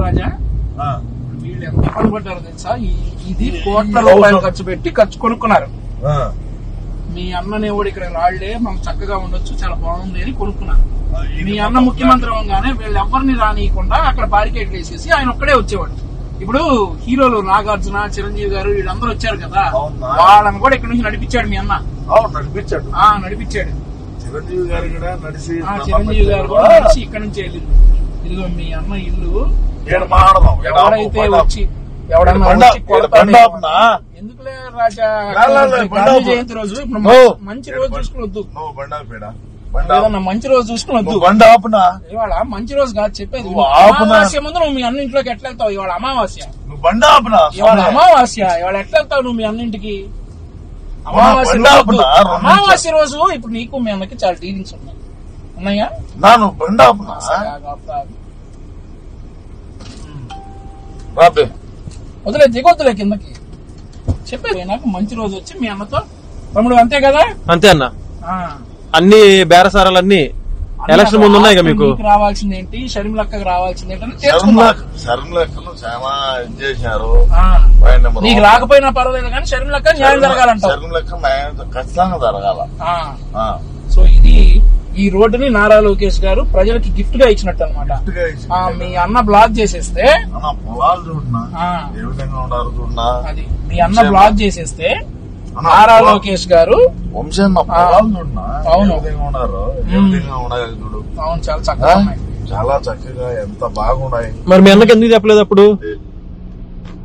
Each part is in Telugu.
రాజా, వీళ్ళు ఎంత పనిపడ్డారు తెలుసా? ఇది కోట్ల రూపాయలు ఖర్చు పెట్టి కొనుక్కున్నారు. మీ అన్ననే కూడా ఇక్కడ రాళ్లే మనకు చక్కగా ఉండొచ్చు, చాలా బాగుంది అని కొనుక్కున్నారు. మీ అన్న ముఖ్యమంత్రి అవగానే వీళ్ళు ఎవరిని రానియకుండా అక్కడ బారికేట్లు వేసేసి ఆయన ఒక్కడే వచ్చేవాడు. ఇప్పుడు హీరోలు నాగార్జున, చిరంజీవి గారు వీళ్ళందరూ వచ్చారు కదా, వాళ్ళని కూడా ఇక్కడ నుంచి నడిపించాడు మీ అన్న. నడిపించాడు. చిరంజీవి గారు కూడా నడిచి ఇక్కడ నుంచి వెళ్ళింది. ఇదిగో మీ అన్న ఇల్లు ఎవడైతే వచ్చి ఎవడన్నా ఎందుకులే రాజా, గాంధీ జయంతి రోజు మంచి రోజు చూసుకుని వద్దు, మంచి రోజు చూసుకుని వద్దు. ఇవాళ మంచి రోజు కాదు చెప్పేది. అమావాస్య ముందు నువ్వు మీ అన్న ఇంట్లోకి ఎట్లా వెళ్తావు? ఇవాళ అమావాస్య, ఇవాళ అమావాస్య, ఇవాళ ఎట్లా వెళ్తావు నువ్వు మీ అన్నింటికి? అమావాస్య రోజు ఇప్పుడు నీకు మీ అన్నకి చాలా డీలింగ్స్ ఉన్నాయా? వదిలే, దిగొద్దులే కిందకి. చెప్పేది నాకు మంచి రోజు వచ్చి మీ అన్నతో తమ్ముడు, అంతే కదా? అంతే అన్న. అన్ని బేరసారాలన్నీ ఎలక్షన్ ముందు ఉన్నాయి. మీకు రావాల్సింది ఏంటి, షర్మిలక్కకి రావాల్సింది ఏంటని చేశారు. నీకు రాకపోయినా పర్వాలేదు కానీ షర్మిలక్క న్యాయం జరగాలంట. ఖచ్చితంగా జరగాల. సో ఇది ఈ రోడ్డుని నారా లోకేష్ గారు ప్రజలకి గిఫ్ట్ గా ఇచ్చినట్టు అనమాట. మీ అన్న బ్లాక్ చేసేస్తే, అది మీ అన్న బ్లాక్ చేసేస్తే నారా లోకేష్ గారు అవును చాలా చక్కగా చాలా చక్కగా ఎంత బాగున్నాయి. మరి మీ అన్నకి ఎందుకు చెప్పలేదు అప్పుడు?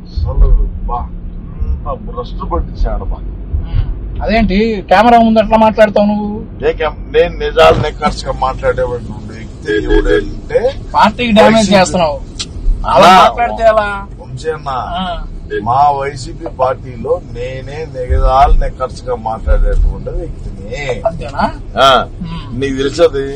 అసలు భ్రష్టు పట్టించాడు. అదేంటి కెమెరా ముందు అట్లా మాట్లాడతావు నువ్వు? నేను నిజాలు నెక్కర్స్గా మాట్లాడేవాడిని. పార్టీకి డ్యామేజ్ చేస్తున్నావు అలా మాట్లాడితే ఎలా? వంశన్న, మా వైసీపీ పార్టీలో నేనే నిజాలు నెక్కర్స్గా మాట్లాడేటువంటి వ్యక్తిని. అంతేనా? నీకు తెలిసేది